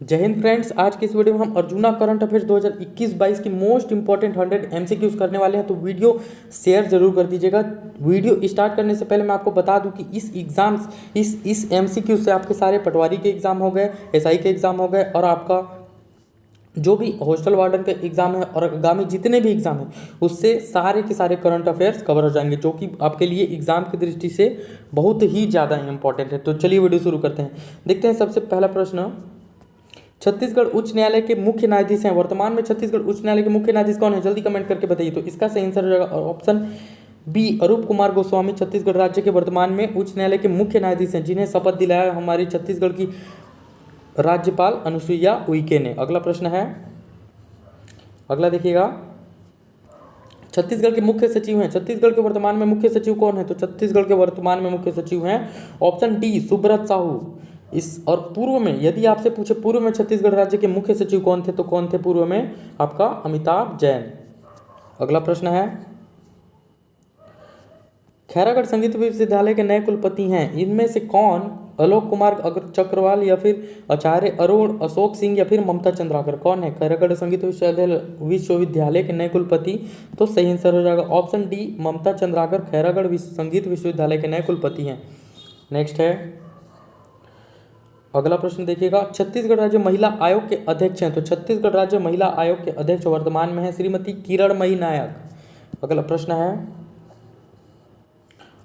जय हिंद फ्रेंड्स, आज की इस वीडियो में हम अर्जुना करंट अफेयर्स 2021-22 की मोस्ट इंपॉर्टेंट 100 एमसीक्यूज करने वाले हैं। तो वीडियो शेयर जरूर कर दीजिएगा। वीडियो स्टार्ट करने से पहले मैं आपको बता दूं कि इस एमसीक्यू से आपके सारे पटवारी के एग्जाम हो गए, एसआई के एग्जाम हो गए और आपका जो भी हॉस्टल वार्डन का एग्जाम है और आगामी जितने भी एग्जाम है उससे सारे के सारे करंट अफेयर्स कवर हो जाएंगे, जो कि आपके लिए एग्जाम की दृष्टि से बहुत ही ज़्यादा इंपॉर्टेंट है। तो चलिए वीडियो शुरू करते हैं। देखते हैं सबसे पहला प्रश्न। छत्तीसगढ़ उच्च न्यायालय के मुख्य न्यायाधीश हैं। वर्तमान में छत्तीसगढ़ उच्च न्यायालय के मुख्य न्यायाधीश कौन है? जल्दी कमेंट करके बताइए। तो इसका सही आंसर हो जाएगा ऑप्शन बी, अरूप कुमार गोस्वामी छत्तीसगढ़ राज्य के वर्तमान में उच्च न्यायालय के मुख्य न्यायाधीश हैं, जिन्हें शपथ दिलाया हमारी छत्तीसगढ़ की राज्यपाल अनुसुईया उइके ने। अगला प्रश्न है, अगला देखिएगा। छत्तीसगढ़ के मुख्य सचिव हैं। छत्तीसगढ़ के वर्तमान में मुख्य सचिव कौन है? तो छत्तीसगढ़ के वर्तमान में मुख्य सचिव हैं ऑप्शन डी, सुब्रत साहू। इस और पूर्व में यदि आपसे पूछे पूर्व में छत्तीसगढ़ राज्य के मुख्य सचिव कौन थे, तो कौन थे पूर्व में? आपका अमिताभ जैन। अगला प्रश्न है, खैरागढ़ संगीत विश्वविद्यालय के नए कुलपति हैं, इनमें से कौन? आलोक कुमार चक्रवाल या फिर आचार्य अरुण, अशोक सिंह या फिर ममता चंद्राकर। कौन है खैरागढ़ संगीत विश्वविद्यालय के नए कुलपति? तो सही आंसर हो जाएगा ऑप्शन डी, ममता चंद्राकर खैरागढ़ संगीत विश्वविद्यालय के नए कुलपति हैं। नेक्स्ट है, अगला प्रश्न देखिएगा। छत्तीसगढ़ राज्य महिला आयोग के अध्यक्ष हैं। तो छत्तीसगढ़ राज्य महिला आयोग के अध्यक्ष वर्तमान में है श्रीमती किरणमयी नायक। अगला प्रश्न है,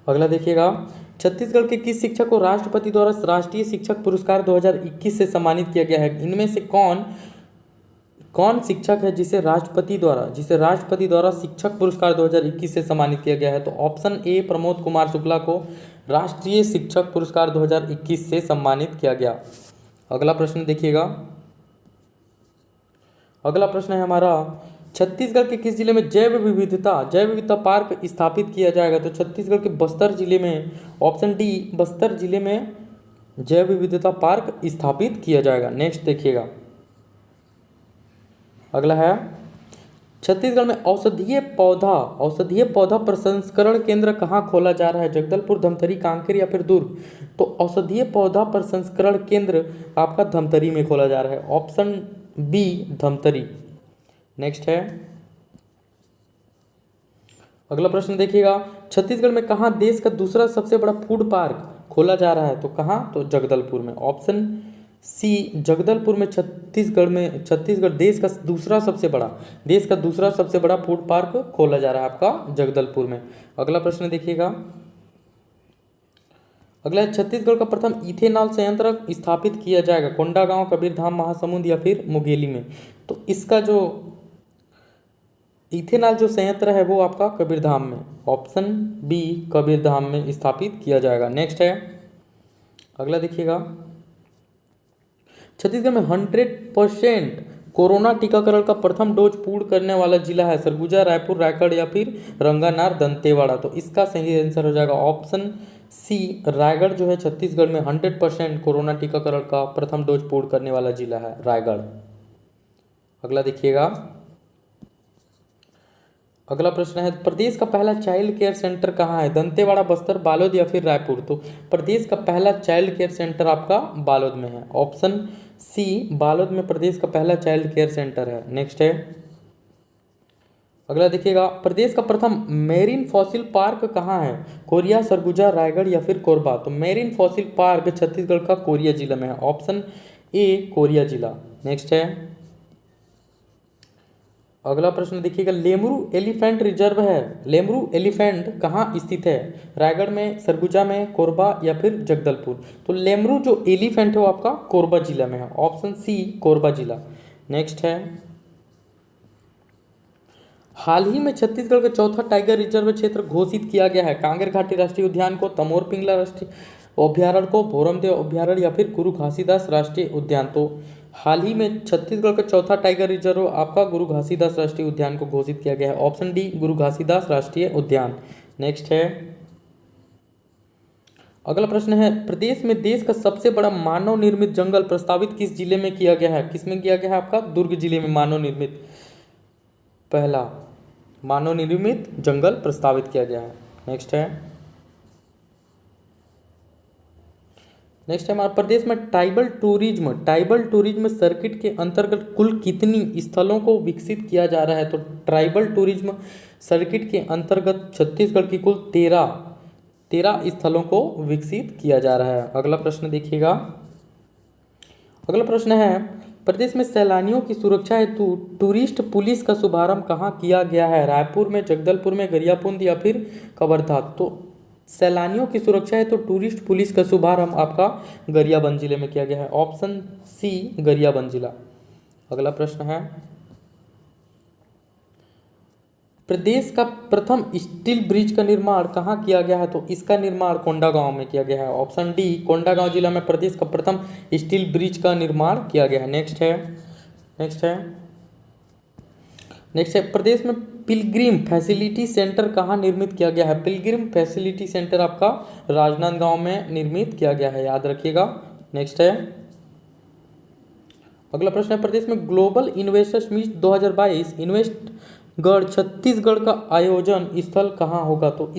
अगला देखिएगा। छत्तीसगढ़ के किस शिक्षक को राष्ट्रपति द्वारा राष्ट्रीय शिक्षक पुरस्कार 2021 से सम्मानित किया गया है? इनमें से कौन शिक्षक है जिसे राष्ट्रपति द्वारा शिक्षक पुरस्कार 2021 से सम्मानित किया गया है? तो ऑप्शन ए, प्रमोद कुमार शुक्ला को राष्ट्रीय शिक्षक पुरस्कार 2021 से सम्मानित किया गया। अगला प्रश्न देखिएगा। अगला प्रश्न है हमारा, छत्तीसगढ़ के किस जिले में जैव विविधता पार्क स्थापित किया जाएगा? तो छत्तीसगढ़ के बस्तर जिले में, ऑप्शन डी, बस्तर जिले में जैव विविधता पार्क स्थापित किया जाएगा। नेक्स्ट देखिएगा। अगला है, छत्तीसगढ़ में औषधीय पौधा प्रसंस्करण केंद्र कहाँ खोला जा रहा है? जगदलपुर, धमतरी, कांकेर या फिर दुर्ग? तो औषधीय पौधा प्रसंस्करण केंद्र आपका धमतरी में खोला जा रहा है, ऑप्शन बी, धमतरी। नेक्स्ट है, अगला प्रश्न देखिएगा। छत्तीसगढ़ में कहाँ देश का दूसरा सबसे बड़ा फूड पार्क खोला जा रहा है? तो कहाँ? तो जगदलपुर में, ऑप्शन सी, जगदलपुर में। छत्तीसगढ़ देश का दूसरा सबसे बड़ा फूड पार्क खोला जा रहा है आपका जगदलपुर में। अगला प्रश्न देखिएगा। अगला, छत्तीसगढ़ का प्रथम इथेनॉल संयंत्र स्थापित किया जाएगा कोंडागांव, कबीरधाम, महासमुंद या फिर मुंगेली में? तो इसका जो इथेनॉल जो संयंत्र है वो आपका कबीरधाम में, ऑप्शन बी, कबीरधाम में स्थापित किया जाएगा। नेक्स्ट है, अगला देखिएगा। छत्तीसगढ़ में 100% कोरोना टीकाकरण का प्रथम डोज पूर्ण करने वाला जिला है सरगुजा, रायपुर, रायगढ़ या फिर रंगानार, दंतेवाड़ा? तो इसका सही आंसर हो जाएगा ऑप्शन सी, रायगढ़ जो है छत्तीसगढ़ में 100% कोरोना टीकाकरण का प्रथम डोज पूर्ण करने वाला जिला है रायगढ़। अगला देखिएगा। अगला प्रश्न है, प्रदेश का पहला चाइल्ड केयर सेंटर कहाँ है? दंतेवाड़ा, बस्तर, बालोद या फिर रायपुर? तो प्रदेश का पहला चाइल्ड केयर सेंटर आपका बालोद में है, ऑप्शन सी, बालोद में प्रदेश का पहला चाइल्ड केयर सेंटर है। नेक्स्ट है, अगला देखिएगा। प्रदेश का प्रथम मेरीन फॉसिल पार्क कहाँ है? कोरिया, सरगुजा, रायगढ़ या फिर कोरबा? तो मेरीन फॉसिल पार्क छत्तीसगढ़ का कोरिया जिला में है, ऑप्शन ए, कोरिया जिला। नेक्स्ट है, अगला प्रश्न देखिएगा। लेमरू एलिफेंट रिजर्व है, लेमरू एलिफेंट कहाँ स्थित है? रायगढ़ में, सरगुजा में, कोरबा या फिर जगदलपुर? तो लेमरू जो एलिफेंट है वो आपका कोरबा जिला में है, ऑप्शन सी, कोरबा जिला। नेक्स्ट है, हाल ही में छत्तीसगढ़ का चौथा टाइगर रिजर्व क्षेत्र घोषित किया गया है। कांगेर घाटी राष्ट्रीय उद्यान को, तमोर पिंगला राष्ट्रीय अभ्यारण्य को, भोरमदेव अभ्यारण्य या फिर गुरु घासीदास राष्ट्रीय उद्यान? तो हाल ही में छत्तीसगढ़ का चौथा टाइगर रिजर्व आपका गुरु घासीदास राष्ट्रीय उद्यान को घोषित किया गया है, ऑप्शन डी, गुरु घासीदास राष्ट्रीय उद्यान। नेक्स्ट है, अगला प्रश्न है, प्रदेश में देश का सबसे बड़ा मानव निर्मित जंगल प्रस्तावित किस जिले में किया गया है? किसमें किया गया है? आपका दुर्ग जिले में मानव निर्मित पहला मानव निर्मित जंगल प्रस्तावित किया गया है। नेक्स्ट है, नेक्स्ट है हमारे प्रदेश में ट्राइबल टूरिज्म सर्किट के अंतर्गत कुल कितनी स्थलों को विकसित किया जा रहा है? तो ट्राइबल टूरिज्म सर्किट के अंतर्गत छत्तीसगढ़ की कुल 13 स्थलों को विकसित किया जा रहा है। अगला प्रश्न देखिएगा। अगला प्रश्न है प्रदेश में सैलानियों की सुरक्षा हेतु टूरिस्ट पुलिस का शुभारंभ कहाँ किया गया है? रायपुर में, जगदलपुर में, गरियाबंद या फिर कवर्धा? तो सैलानियों की सुरक्षा है तो टूरिस्ट पुलिस का शुभारंभ आपका गरियाबंद जिले में किया गया है। ऑप्शन सी गरियाबंद जिला। अगला प्रश्न है प्रदेश का प्रथम स्टील ब्रिज का निर्माण कहाँ किया गया है? तो इसका निर्माण कोंडागांव में किया गया है। ऑप्शन डी कोंडागांव जिला में प्रदेश का प्रथम स्टील ब्रिज का निर्माण किया गया है। नेक्स्ट है प्रदेश में पिलग्रिम फैसिलिटी सेंटर कहाँ निर्मित किया गया है? पिलग्रिम फैसिलिटी सेंटर आपका राजनांदगांव में निर्मित किया गया है, याद रखिएगा। नेक्स्ट है अगला प्रश्न है प्रदेश में ग्लोबल इन्वेस्टर्स मीट 2022 इन्वेस्टगढ़ छत्तीसगढ़ का आयोजन स्थल कहाँ होगा? तो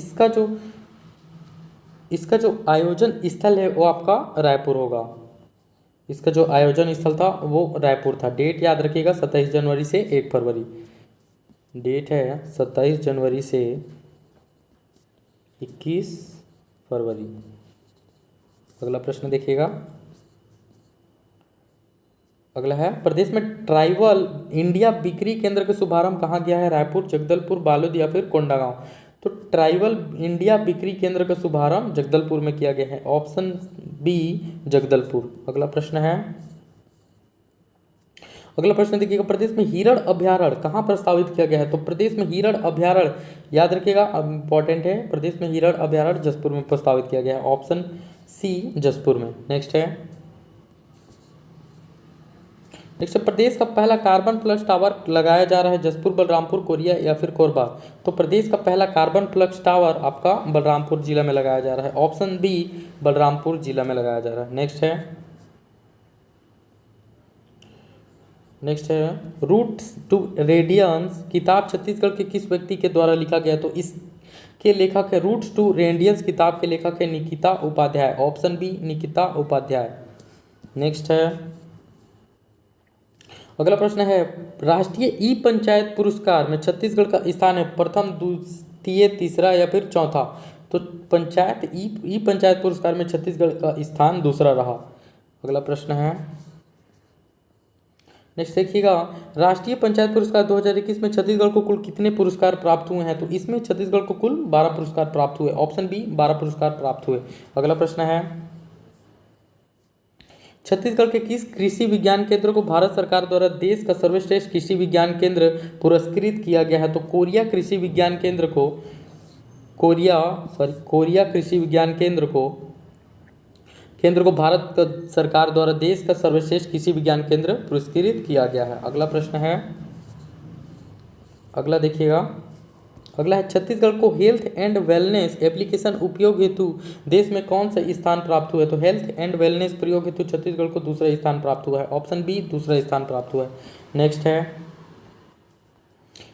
इसका जो आयोजन स्थल है वो आपका रायपुर होगा। इसका जो आयोजन स्थल था वो रायपुर था। डेट याद रखिएगा 27 जनवरी से 1 फरवरी। डेट है 27 जनवरी से 21 फरवरी। अगला प्रश्न देखिएगा। अगला है प्रदेश में ट्राइबल इंडिया बिक्री केंद्र का शुभारंभ कहाँ किया है? रायपुर, जगदलपुर, बालोद या फिर कोंडागांव? तो ट्राइबल इंडिया बिक्री केंद्र का शुभारंभ जगदलपुर में किया गया है। Option B Jagdalpur. अगला प्रश्न देखिएगा प्रदेश में हिरण अभ्यारण्य कहाँ प्रस्तावित किया गया है? तो प्रदेश में हिरण अभ्यारण्य याद रखिएगा, इंपॉर्टेंट है, प्रदेश में हिरण अभ्यारण्य जसपुर में प्रस्तावित किया गया है। ऑप्शन सी जसपुर में। नेक्स्ट है प्रदेश का पहला कार्बन प्लस टावर लगाया जा रहा है जसपुर, बलरामपुर, कोरिया या फिर कोरबा? तो प्रदेश का पहला कार्बन प्लस टावर आपका बलरामपुर जिला में लगाया जा रहा है। ऑप्शन बी बलरामपुर जिला में लगाया जा रहा है। नेक्स्ट है रूट्स टू रेडियंस किताब छत्तीसगढ़ के किस व्यक्ति के द्वारा लिखा गया? तो इसके लेखक है रूट्स टू रेडियंस किताब के लेखक है Nikita Upadhyay. Option B Nikita Upadhyay. Next है अगला प्रश्न है राष्ट्रीय ई पंचायत पुरस्कार में छत्तीसगढ़ का स्थान है प्रथम, द्वितीय, तीसरा या फिर चौथा? तो पंचायत ई पंचायत पुरस्कार में छत्तीसगढ़ का स्थान दूसरा रहा। अगला प्रश्न है नेक्स्ट देखिएगा राष्ट्रीय पंचायत पुरस्कार 2021 में छत्तीसगढ़ को कुल कितने पुरस्कार प्राप्त हुए हैं? तो इसमें छत्तीसगढ़ को कुल 12 पुरस्कार प्राप्त हुए। ऑप्शन बी 12 पुरस्कार प्राप्त हुए। अगला प्रश्न है छत्तीसगढ़ के किस कृषि विज्ञान केंद्र को भारत सरकार द्वारा देश का सर्वश्रेष्ठ कृषि विज्ञान केंद्र पुरस्कृत किया गया है? तो कोरिया कृषि विज्ञान केंद्र को भारत सरकार द्वारा देश का सर्वश्रेष्ठ कृषि विज्ञान केंद्र पुरस्कृत किया गया है। अगला प्रश्न है अगला देखिएगा। अगला है छत्तीसगढ़ को हेल्थ एंड वेलनेस एप्लीकेशन उपयोग हेतु देश में कौन सा स्थान प्राप्त हुआ है? तो हेल्थ एंड वेलनेस प्रयोग हेतु छत्तीसगढ़ को दूसरा स्थान प्राप्त हुआ है। ऑप्शन बी दूसरा स्थान प्राप्त हुआ है। नेक्स्ट है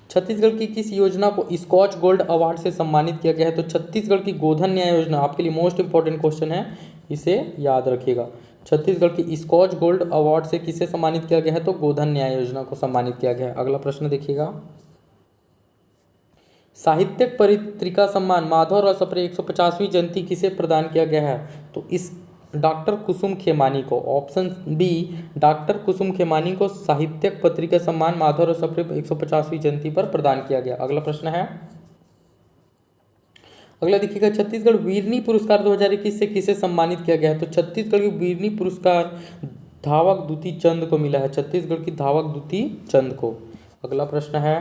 छत्तीसगढ़ की किस योजना को स्कॉच गोल्ड अवार्ड से सम्मानित किया गया है? तो छत्तीसगढ़ की गोधन न्याय योजना आपके लिए मोस्ट इंपॉर्टेंट क्वेश्चन है, इसे याद रखिएगा। छत्तीसगढ़ की स्कॉच गोल्ड अवार्ड से किसे सम्मानित किया गया है? तो गोधन न्याय योजना को सम्मानित किया गया है। अगला प्रश्न देखिएगा साहित्यिक पत्रिका सम्मान माधवराव सप्रे 150वीं जयंती किसे प्रदान किया गया है? तो इस डॉक्टर कुसुम खेमानी को। ऑप्शन बी डॉक्टर कुसुम खेमानी को साहित्यिक पत्रिका सम्मान माधवराव सप्रे 150वीं जयंती पर प्रदान किया गया। अगला प्रश्न है अगला देखिएगा छत्तीसगढ़ वीरनी पुरस्कार 2021 से किसे सम्मानित किया गया है? तो छत्तीसगढ़ की वीरनी पुरस्कार धावक दूती चंद को मिला है। छत्तीसगढ़ की धावक दूती चंद को। अगला प्रश्न है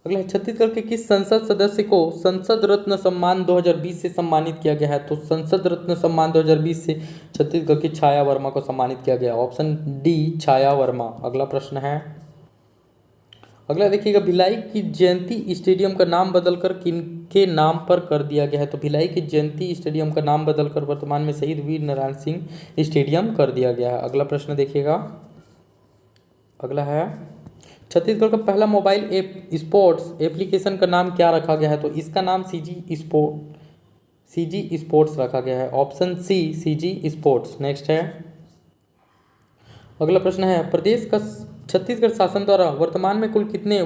अगला छत्तीसगढ़ के किस संसद सदस्य को संसद रत्न सम्मान 2020 से सम्मानित किया गया है? तो संसद रत्न सम्मान 2020 से छत्तीसगढ़ की छाया वर्मा को सम्मानित किया गया। ऑप्शन डी छाया वर्मा। अगला प्रश्न है अगला देखिएगा भिलाई की जयंती स्टेडियम का नाम बदलकर किनके नाम पर कर दिया गया है? तो भिलाई की जयंती स्टेडियम का नाम बदलकर वर्तमान में शहीद वीर नारायण सिंह स्टेडियम कर दिया गया है। अगला प्रश्न देखिएगा अगला है छत्तीसगढ़ का पहला मोबाइल ऐप स्पोर्ट्स एप्लीकेशन का नाम क्या रखा गया है? तो इसका नाम सीजी स्पोर्ट्स रखा गया है। Option C CG sports. Next है अगला प्रश्न है, प्रदेश का छत्तीसगढ़ शासन द्वारा वर्तमान में कुल कितने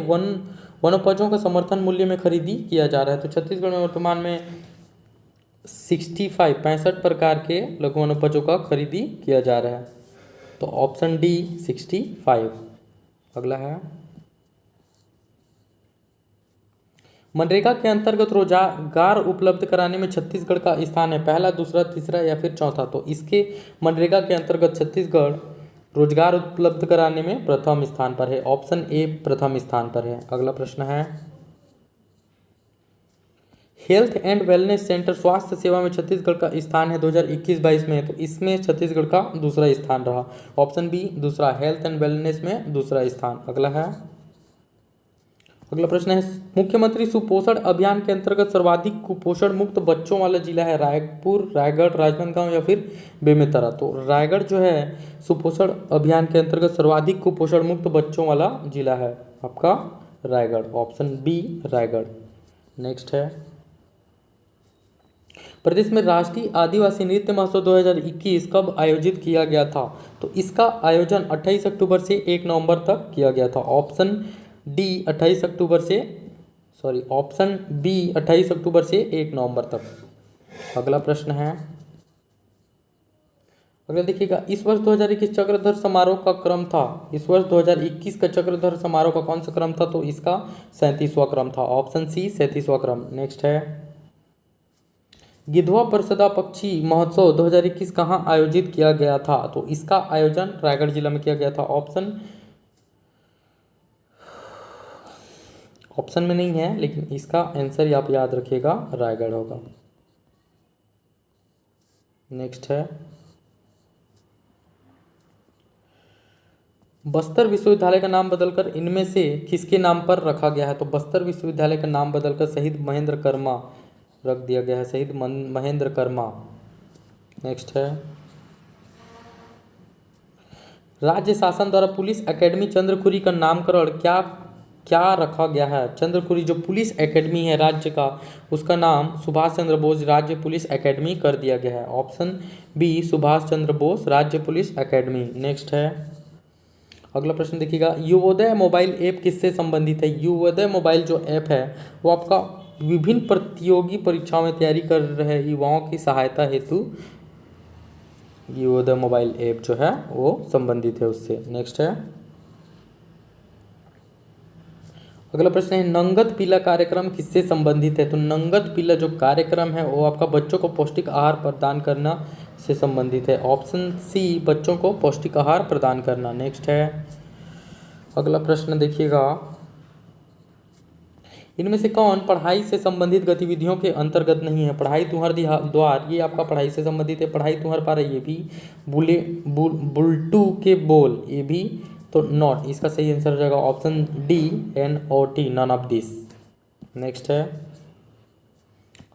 वनोपजों का समर्थन मूल्य में खरीदी किया जा रहा है? तो छत्तीसगढ़ में वर्तमान में 65 प्रकार के लघु वनोपजों का खरीदी किया जा रहा है। तो ऑप्शन डी 65। अगला है, मनरेगा के अंतर्गत रोजगार उपलब्ध कराने में छत्तीसगढ़ का स्थान है पहला, दूसरा, तीसरा या फिर चौथा? तो इसके मनरेगा के अंतर्गत छत्तीसगढ़ रोजगार उपलब्ध कराने में प्रथम स्थान पर है। ऑप्शन ए प्रथम स्थान पर है। अगला प्रश्न है, हेल्थ एंड वेलनेस सेंटर स्वास्थ्य सेवा में छत्तीसगढ़ का स्थान है 2021-22 में, तो इसमें छत्तीसगढ़ का दूसरा स्थान रहा। ऑप्शन बी दूसरा, हेल्थ एंड वेलनेस में दूसरा स्थान। अगला है, अगला प्रश्न है, मुख्यमंत्री सुपोषण अभियान के अंतर्गत सर्वाधिक कुपोषण मुक्त बच्चों वाला जिला है रायपुर, रायगढ़, राजनांदगांव या फिर बेमेतरा? तो रायगढ़ जो है सुपोषण अभियान के अंतर्गत सर्वाधिक कुपोषण मुक्त बच्चों वाला जिला है आपका Raigarh. Option B Raigarh. Next है, प्रदेश में राष्ट्रीय आदिवासी नृत्य महोत्सव 2021 कब आयोजित किया गया था? तो इसका आयोजन 28 अक्टूबर से 1 नवंबर तक किया गया था। ऑप्शन डी 28 अक्टूबर से ऑप्शन बी 28 अक्टूबर से 1 नवंबर तक। अगला प्रश्न है, अगला देखिएगा, इस वर्ष 2021 चक्रधर समारोह का क्रम था, इस वर्ष 2021 का चक्रधर समारोह का कौन सा क्रम था? तो इसका 37वां क्रम था। ऑप्शन सी 37वां क्रम। नेक्स्ट है, गिधवा परिषदा पक्षी महोत्सव 2021 कहाँ आयोजित किया गया था? तो इसका आयोजन रायगढ़ जिला में किया गया था। ऑप्शन में नहीं है, लेकिन इसका आंसर आप याद रखिएगा, रायगढ़ होगा। नेक्स्ट है, बस्तर विश्वविद्यालय का नाम बदलकर इनमें से किसके नाम पर रखा गया है? तो बस्तर विश्वविद्यालय का नाम बदलकर शहीद महेंद्र कर्मा रख दिया गया है, शहीद महेंद्र कर्मा। नेक्स्ट है, राज्य शासन द्वारा पुलिस एकेडमी चंद्रखुरी का नामकरण क्या रखा गया है? चंद्रखुरी जो पुलिस एकेडमी है राज्य का, उसका नाम सुभाष चंद्र बोस राज्य पुलिस एकेडमी कर दिया गया है। ऑप्शन बी सुभाष चंद्र बोस राज्य पुलिस एकेडमी। नेक्स्ट है, अगला प्रश्न देखिएगा, युवोदय मोबाइल ऐप किससे संबंधित है? युवोदय मोबाइल जो ऐप है वो आपका विभिन्न प्रतियोगी परीक्षाओं में तैयारी कर रहे युवाओं की सहायता हेतु युवोदय मोबाइल ऐप जो है वो संबंधित है उससे। नेक्स्ट है, अगला प्रश्न है, नंगत पीला कार्यक्रम किससे संबंधित है? तो नंगत पीला जो कार्यक्रम है वो आपका बच्चों को पौष्टिक आहार प्रदान करना से संबंधित है। ऑप्शन सी बच्चों को पौष्टिक आहार प्रदान करना। नेक्स्ट है, अगला प्रश्न देखिएगा, इनमें से कौन पढ़ाई से संबंधित गतिविधियों के अंतर्गत नहीं है? पढ़ाई तुम्हार द्वार ये आपका पढ़ाई से संबंधित है। पढ़ाई तुम्हार पारा ये भी, बुलटू के बोल ये भी, तो नॉट। इसका सही आंसर हो जाएगा option D NOT, none of this. Next है,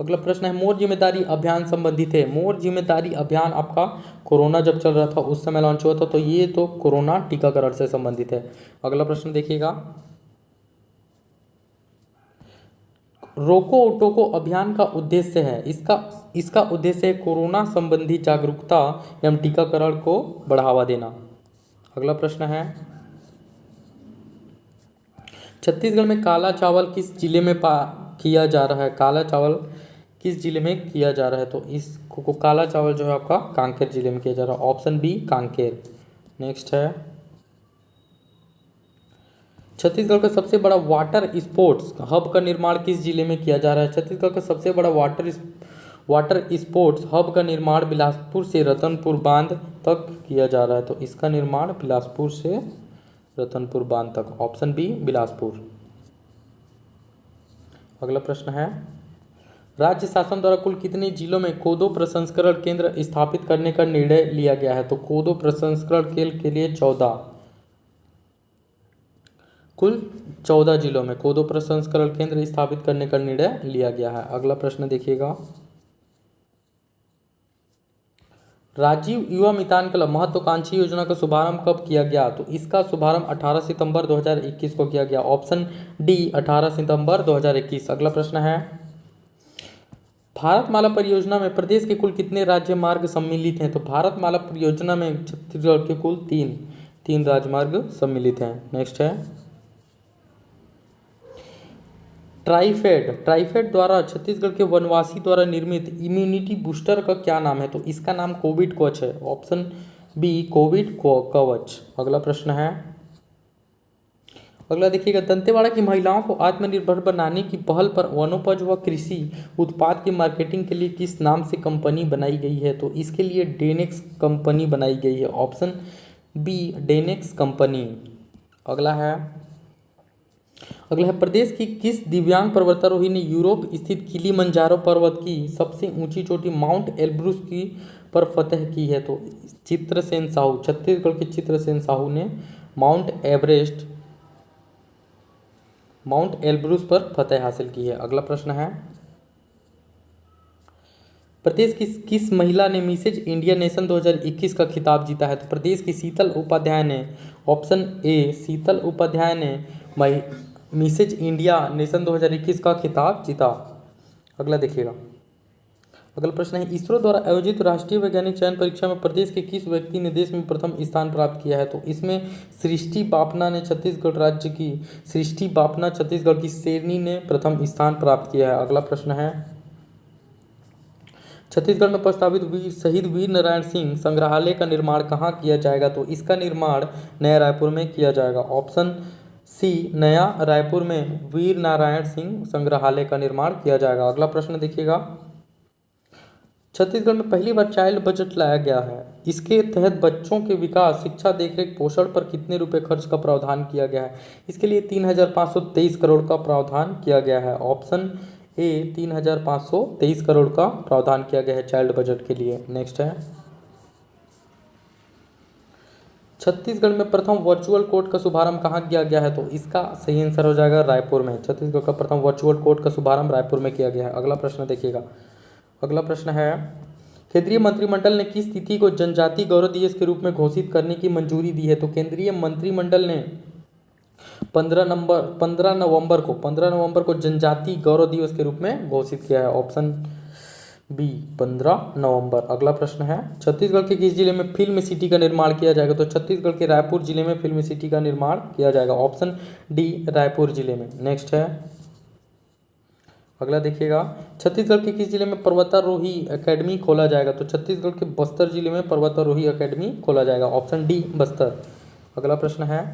अगला प्रश्न है, मोर जिम्मेदारी अभियान संबंधित है। मोर जिम्मेदारी अभियान आपका कोरोना जब चल रहा था उस समय लॉन्च हुआ था, तो ये तो कोरोना टीकाकरण से संबंधित है। अगला प्रश्न देखिएगा, रोको टोको अभियान का उद्देश्य है, इसका उद्देश्य है कोरोना संबंधी जागरूकता एवं टीकाकरण को बढ़ावा देना। अगला प्रश्न है, छत्तीसगढ़ में काला चावल किस जिले में किया जा रहा है? काला चावल किस जिले में किया जा रहा है? तो इसको काला चावल जो है आपका कांकेर जिले में किया जा रहा है। Option B Kanker. नेक्स्ट है, छत्तीसगढ़ का सबसे बड़ा वाटर स्पोर्ट्स हब का निर्माण किस जिले में किया जा रहा है? छत्तीसगढ़ का सबसे बड़ा वाटर स्पोर्ट्स हब का निर्माण बिलासपुर से रतनपुर बांध तक किया जा रहा है, तो इसका निर्माण बिलासपुर से रतनपुर बांध तक। Option B Bilaspur. अगला प्रश्न है, राज्य शासन द्वारा कुल कितने जिलों में कोदो प्रसंस्करण केंद्र स्थापित करने का निर्णय लिया गया है? तो कोदो प्रसंस्करण के लिए 14 जिलों में कोदो प्रसंस्करण केंद्र स्थापित करने का निर्णय लिया गया है। अगला प्रश्न देखिएगा, राजीव युवा मितान क्लब महत्वाकांक्षी योजना का शुभारंभ कब किया गया? तो इसका शुभारंभ 18 सितंबर 2021 को किया गया। ऑप्शन डी 18 सितंबर 2021। अगला प्रश्न है, भारतमाला परियोजना में प्रदेश के कुल कितने राज्य मार्ग सम्मिलित हैं? तो भारतमाला परियोजना में छत्तीसगढ़ के कुल तीन राजमार्ग सम्मिलित हैं। नेक्स्ट है ट्राइफेड द्वारा छत्तीसगढ़ के वनवासी द्वारा निर्मित इम्यूनिटी बूस्टर का क्या नाम है? तो इसका नाम कोविड कवच है। ऑप्शन बी कोविड कवच। अगला प्रश्न है, अगला देखिएगा, दंतेवाड़ा की महिलाओं को आत्मनिर्भर बनाने की पहल पर वनोपज व कृषि उत्पाद की मार्केटिंग के लिए किस नाम से कंपनी बनाई गई है? तो इसके लिए डेनेक्स कंपनी बनाई गई है। ऑप्शन बी डेनेक्स कंपनी। अगला है प्रदेश की किस दिव्यांग पर्वतारोही ने यूरोप स्थित किलिमंजारो पर्वत की सबसे ऊंची चोटी माउंट एल्ब्रूस की पर फतह की है? तो चित्रसेन साहू, छत्तीसगढ़ के चित्रसेन साहू ने माउंट एल्ब्रूस पर फतह हासिल की है। अगला प्रश्न है, प्रदेश की किस महिला ने मिसेज इंडिया नेशन 2021 का खिताब जीता है? तो प्रदेश की शीतल उपाध्याय ने, ऑप्शन ए शीतल उपाध्याय ने मिसेज इंडिया नेशन 2021 का खिताब जीता। अगला देखिएगा, अगला प्रश्न है, इसरो द्वारा आयोजित राष्ट्रीय वैज्ञानिक चयन परीक्षा में प्रदेश के किस व्यक्ति ने देश में प्रथम स्थान प्राप्त किया है? तो इसमें सृष्टि बापना छत्तीसगढ़ की शेरनी ने प्रथम स्थान प्राप्त किया है। अगला प्रश्न है, छत्तीसगढ़ में प्रस्तावित शहीद वीर नारायण सिंह संग्रहालय का निर्माण कहाँ किया जाएगा? तो इसका निर्माण नया रायपुर में किया जाएगा। ऑप्शन सी नया रायपुर में वीर नारायण सिंह संग्रहालय का निर्माण किया जाएगा। अगला प्रश्न देखिएगा, छत्तीसगढ़ में पहली बार चाइल्ड बजट लाया गया है। इसके तहत बच्चों के विकास, शिक्षा, देखरेख, पोषण पर कितने रुपए खर्च का प्रावधान किया गया है? इसके लिए 3,523 करोड़ का प्रावधान किया गया है। ऑप्शन ए 3,523 करोड़ का प्रावधान किया गया है चाइल्ड बजट के लिए। नेक्स्ट है, छत्तीसगढ़ में प्रथम वर्चुअल कोर्ट का शुभारंभ कहाँ किया गया है? तो इसका सही आंसर हो जाएगा रायपुर में। छत्तीसगढ़ का प्रथम वर्चुअल कोर्ट का शुभारंभ रायपुर में किया गया है। अगला प्रश्न देखिएगा, अगला प्रश्न है, केंद्रीय मंत्रिमंडल ने किस तिथि को जनजाति गौरव दिवस के रूप में घोषित करने की मंजूरी दी है? तो केंद्रीय मंत्रिमंडल ने 15 नवंबर को जनजाति गौरव दिवस के रूप में घोषित किया है। ऑप्शन बी 15 नवंबर। अगला प्रश्न है, छत्तीसगढ़ के किस जिले में फिल्म सिटी का निर्माण किया जाएगा? तो छत्तीसगढ़ के रायपुर जिले में फिल्म सिटी का निर्माण किया जाएगा। ऑप्शन डी रायपुर जिले में। नेक्स्ट है, अगला देखिएगा, छत्तीसगढ़ के किस जिले में पर्वतारोही एकेडमी खोला जाएगा? तो छत्तीसगढ़ के बस्तर जिले में पर्वतारोही एकेडमी खोला जाएगा। Option D Bastar. अगला प्रश्न है,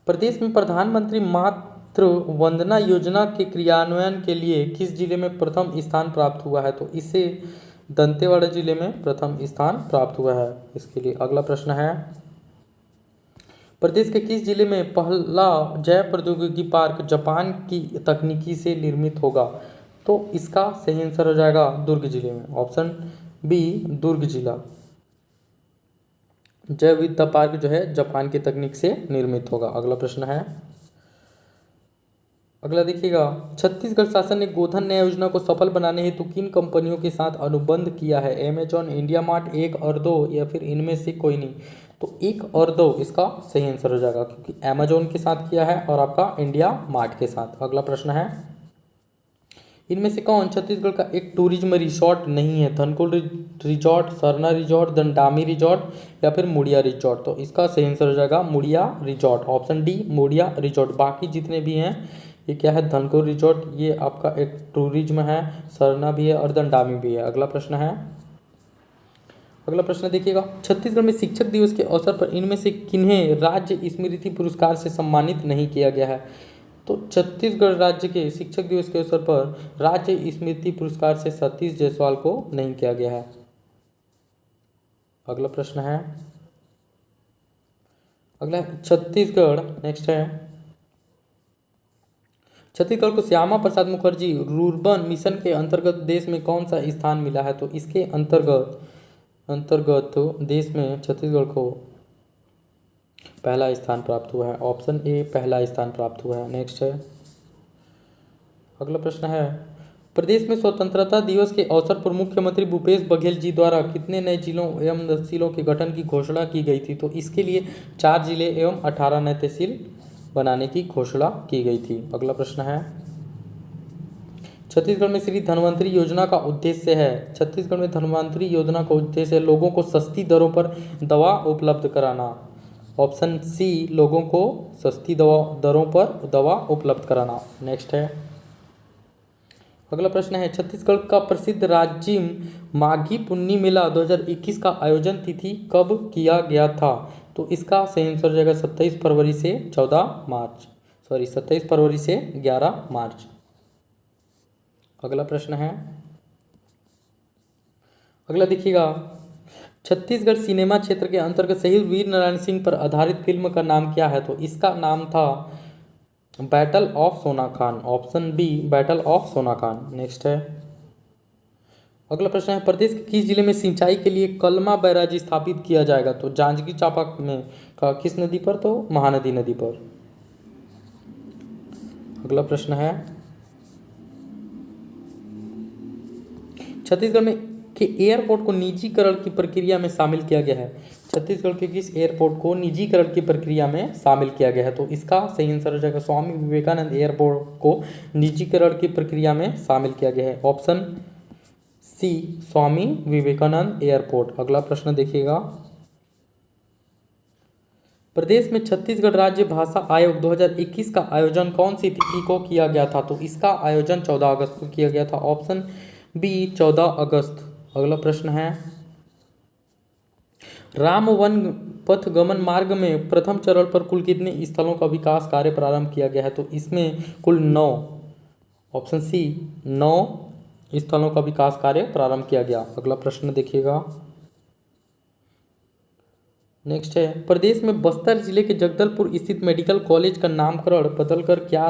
प्रदेश में प्रधानमंत्री मातृ वंदना योजना के क्रियान्वयन के लिए किस जिले में प्रथम स्थान प्राप्त हुआ है? तो इसे दंतेवाड़ा जिले में प्रथम स्थान प्राप्त हुआ है इसके लिए। अगला प्रश्न है, प्रदेश के किस जिले में पहला जैव प्रौद्योगिकी पार्क जापान की तकनीकी से निर्मित होगा? तो इसका सही आंसर हो जाएगा दुर्ग जिले में। ऑप्शन बी दुर्ग जिला। जैव विविधता पार्क जो है जापान की तकनीक से निर्मित होगा। अगला प्रश्न है, अगला देखिएगा, छत्तीसगढ़ शासन ने गोधन न्याय योजना को सफल बनाने हेतु किन कंपनियों के साथ अनुबंध किया है? अमेजॉन, इंडिया मार्ट, एक और दो, या फिर इनमें से कोई नहीं? तो एक और दो इसका सही आंसर हो जाएगा, क्योंकि अमेजॉन के साथ किया है और आपका इंडिया मार्ट के साथ। अगला प्रश्न है, इनमें से कौन छत्तीसगढ़ का एक टूरिज्म रिजॉर्ट नहीं है? Dhankul resort, Sarna resort, Dandami resort, या फिर मुड़िया रिजॉर्ट? तो इसका सही आंसर हो जाएगा मुड़िया रिजॉर्ट। ऑप्शन डी मुड़िया रिजॉर्ट। बाकी जितने भी हैं ये क्या है? धनकुल रिजॉर्ट, ये आपका एक टूरिज्म है, सरना भी है और दंडामी भी है। अगला प्रश्न है, अगला प्रश्न देखिएगा, छत्तीसगढ़ में शिक्षक दिवस के अवसर पर इनमें से किन्हें राज्य स्मृति पुरस्कार से सम्मानित नहीं किया गया है? तो छत्तीसगढ़ राज्य के शिक्षक दिवस के अवसर पर राज्य स्मृति पुरस्कार से सतीश जायसवाल को नहीं किया गया है। अगला प्रश्न है, अगला छत्तीसगढ़, नेक्स्ट है, छत्तीसगढ़ को श्यामा प्रसाद मुखर्जी रूर्बन मिशन के अंतर्गत देश में कौन सा स्थान मिला है? तो इसके अंतर्गत देश में छत्तीसगढ़ को पहला स्थान प्राप्त हुआ है। ऑप्शन ए पहला स्थान प्राप्त हुआ है। नेक्स्ट है, अगला प्रश्न है, प्रदेश में स्वतंत्रता दिवस के अवसर पर मुख्यमंत्री भूपेश बघेल जी द्वारा कितने नए जिलों एवं तहसीलों के गठन की घोषणा की गई थी? तो इसके लिए 4 जिले एवं 18 नए तहसील बनाने की घोषणा की गई थी। अगला प्रश्न है, छत्तीसगढ़ में श्री धन्वंतरी योजना का उद्देश्य है, छत्तीसगढ़ में धन्वंतरी योजना का उद्देश्य है लोगों को सस्ती दरों पर दवा उपलब्ध कराना। ऑप्शन सी, लोगों को सस्ती दरों पर दवा उपलब्ध कराना। नेक्स्ट है, अगला प्रश्न है, छत्तीसगढ़ का प्रसिद्ध राज्यम माघी पुन्नी मेला 2021 का आयोजन तिथि कब किया गया था? तो इसका सही आंसर हो जाएगा 27 फरवरी से 11 मार्च। अगला प्रश्न है, अगला देखिएगा, छत्तीसगढ़ सिनेमा क्षेत्र के अंतर्गत शहीद वीर नारायण सिंह पर आधारित फिल्म का नाम क्या है? तो इसका नाम था battle of Sonakhan. Option B, battle of Sonakhan. Next है, अगला प्रश्न है, प्रदेश के किस जिले में सिंचाई के लिए कलमा बैराज स्थापित किया जाएगा? तो जांजगीर चांपा में का किस नदी पर? तो महानदी नदी पर। अगला प्रश्न है, छत्तीसगढ़ में के एयरपोर्ट को निजीकरण की प्रक्रिया में शामिल किया गया है? छत्तीसगढ़ के किस एयरपोर्ट को निजीकरण की प्रक्रिया में शामिल किया गया है? तो इसका सही आंसर हो जाएगा स्वामी विवेकानंद एयरपोर्ट को निजीकरण की प्रक्रिया में शामिल किया गया है। ऑप्शन सी, स्वामी विवेकानंद एयरपोर्ट। अगला प्रश्न देखिएगा, प्रदेश में छत्तीसगढ़ राज्य भाषा आयोग 2021 का आयोजन कौन सी तिथि को किया गया था? तो इसका आयोजन 14 अगस्त को किया गया था। ऑप्शन बी, 14 अगस्त। अगला प्रश्न है, राम वन पथ गमन मार्ग में प्रथम चरण पर कुल कितने स्थलों का विकास कार्य प्रारंभ किया गया है? तो इसमें कुल 9, ऑप्शन सी, 9 स्थलों का विकास कार्य प्रारंभ किया गया। अगला प्रश्न देखिएगा, नेक्स्ट है, प्रदेश में बस्तर जिले के जगदलपुर स्थित मेडिकल कॉलेज का नामकरण बदलकर क्या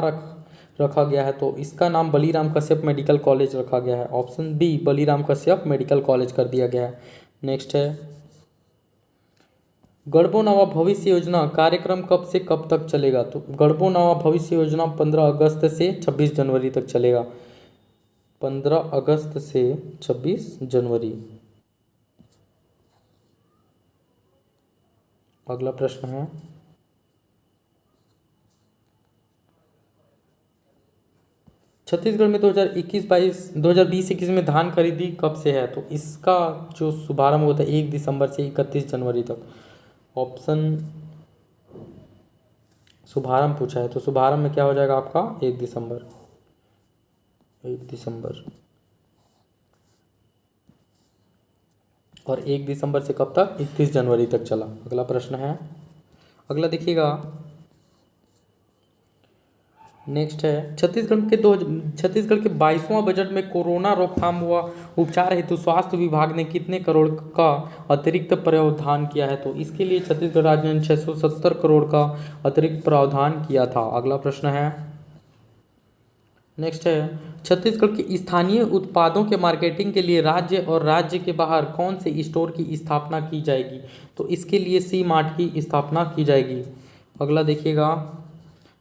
रखा गया है? तो इसका नाम बलीराम कश्यप मेडिकल कॉलेज रखा गया है। Option B, Baliram Kashyap medical college कर दिया गया है। नेक्स्ट है, गढ़बो नवा भविष्य योजना कार्यक्रम कब से कब तक चलेगा? तो गढ़बो नवा भविष्य योजना 15 अगस्त से 26 जनवरी तक चलेगा। 15 अगस्त से 26 जनवरी। अगला प्रश्न है, छत्तीसगढ़ में 2020-21 में धान खरीदी कब से है? तो इसका जो शुभारंभ होता है 1 दिसंबर से 31 जनवरी तक। ऑप्शन, शुभारंभ पूछा है तो शुभारंभ में क्या हो जाएगा आपका 1 दिसंबर। और 1 दिसंबर से कब तक? 31 जनवरी तक चला। अगला प्रश्न है, अगला देखिएगा, नेक्स्ट है, छत्तीसगढ़ के 22वां बजट में कोरोना रोकथाम व उपचार हेतु स्वास्थ्य विभाग ने कितने करोड़ का अतिरिक्त प्रावधान किया है? तो इसके लिए छत्तीसगढ़ राज्य ने 670 करोड़ का अतिरिक्त प्रावधान किया था। अगला प्रश्न है, नेक्स्ट है, छत्तीसगढ़ के स्थानीय उत्पादों के मार्केटिंग के लिए राज्य और राज्य के बाहर कौन से स्टोर की स्थापना की जाएगी? तो इसके लिए सी मार्ट की स्थापना की जाएगी। अगला देखिएगा,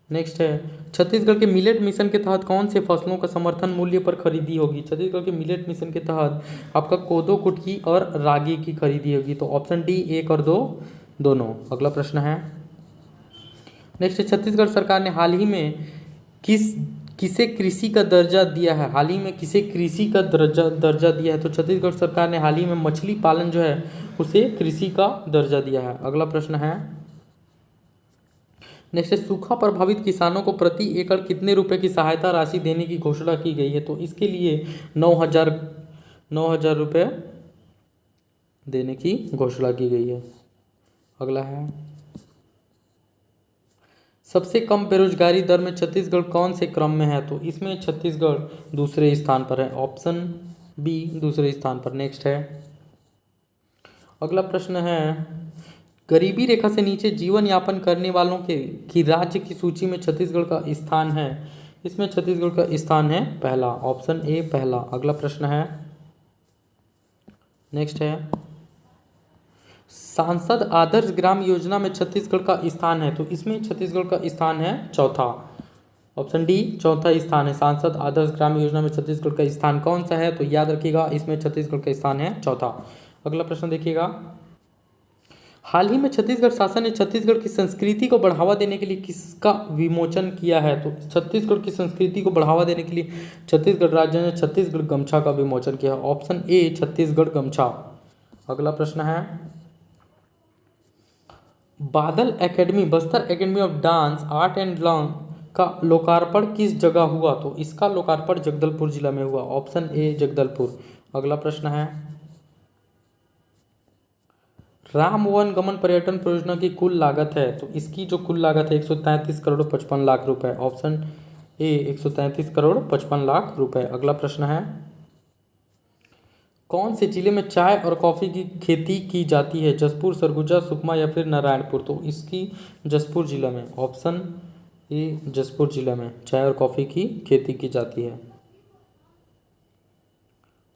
नेक्स्ट है, छत्तीसगढ़ के मिलेट मिशन के तहत कौन से फसलों का समर्थन मूल्य पर खरीदी होगी? छत्तीसगढ़ के मिलेट मिशन के तहत आपका कोदो, कुटकी और रागी की खरीदी होगी। तो ऑप्शन डी, 1 और 2 दोनों। अगला प्रश्न है, नेक्स्ट है, छत्तीसगढ़ सरकार ने हाल ही में किसे कृषि का दर्जा दिया है? हाल ही में किसे कृषि का दर्जा दिया है? तो छत्तीसगढ़ सरकार ने हाल ही में मछली पालन जो है उसे कृषि का दर्जा दिया है। अगला प्रश्न है, नेक्स्ट है, सूखा प्रभावित किसानों को प्रति एकड़ कितने रुपए की सहायता राशि देने की घोषणा की गई है? तो इसके लिए 9,000 रुपये देने की घोषणा की गई है। अगला है, सबसे कम बेरोजगारी दर में छत्तीसगढ़ कौन से क्रम में है? तो इसमें छत्तीसगढ़ दूसरे स्थान पर है। ऑप्शन बी, दूसरे स्थान पर। नेक्स्ट है, अगला प्रश्न है, गरीबी रेखा से नीचे जीवन यापन करने वालों की राज्य की सूची में छत्तीसगढ़ का स्थान है। इसमें छत्तीसगढ़ का स्थान है पहला। ऑप्शन ए, पहला। अगला प्रश्न है, नेक्स्ट है, सांसद आदर्श ग्राम योजना में छत्तीसगढ़ का स्थान है। तो इसमें छत्तीसगढ़ का स्थान है चौथा। ऑप्शन डी, चौथा स्थान है। सांसद आदर्श ग्राम योजना में छत्तीसगढ़ का स्थान कौन सा है? तो याद रखिएगा, इसमें छत्तीसगढ़ का स्थान है चौथा। अगला प्रश्न देखिएगा, हाल ही में छत्तीसगढ़ शासन ने छत्तीसगढ़ की संस्कृति को बढ़ावा देने के लिए किसका विमोचन किया है? तो छत्तीसगढ़ की संस्कृति को बढ़ावा देने के लिए छत्तीसगढ़ राज्य ने छत्तीसगढ़ गमछा का विमोचन किया। ऑप्शन ए छत्तीसगढ़ गमछा। अगला प्रश्न है, बादल academy Bastar academy of dance art and long का लोकार्पण किस जगह हुआ? तो इसका लोकार्पण जगदलपुर जिला में हुआ। Option A Jagdalpur. अगला प्रश्न है, राम वन गमन पर्यटन परियोजना की कुल लागत है? तो इसकी जो कुल लागत है 133 करोड़ 55 लाख रुपए। ऑप्शन ए 133 करोड़ 55 लाख रुपए। अगला प्रश्न है, कौन से जिले में चाय और कॉफ़ी की खेती की जाती है? जसपुर, सरगुजा, सुकमा या फिर नारायणपुर? तो इसकी जसपुर जिला में। ऑप्शन ए जसपुर जिला में चाय और कॉफ़ी की खेती की जाती है।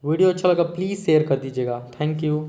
वीडियो अच्छा लगा प्लीज़ शेयर कर दीजिएगा। Thank you.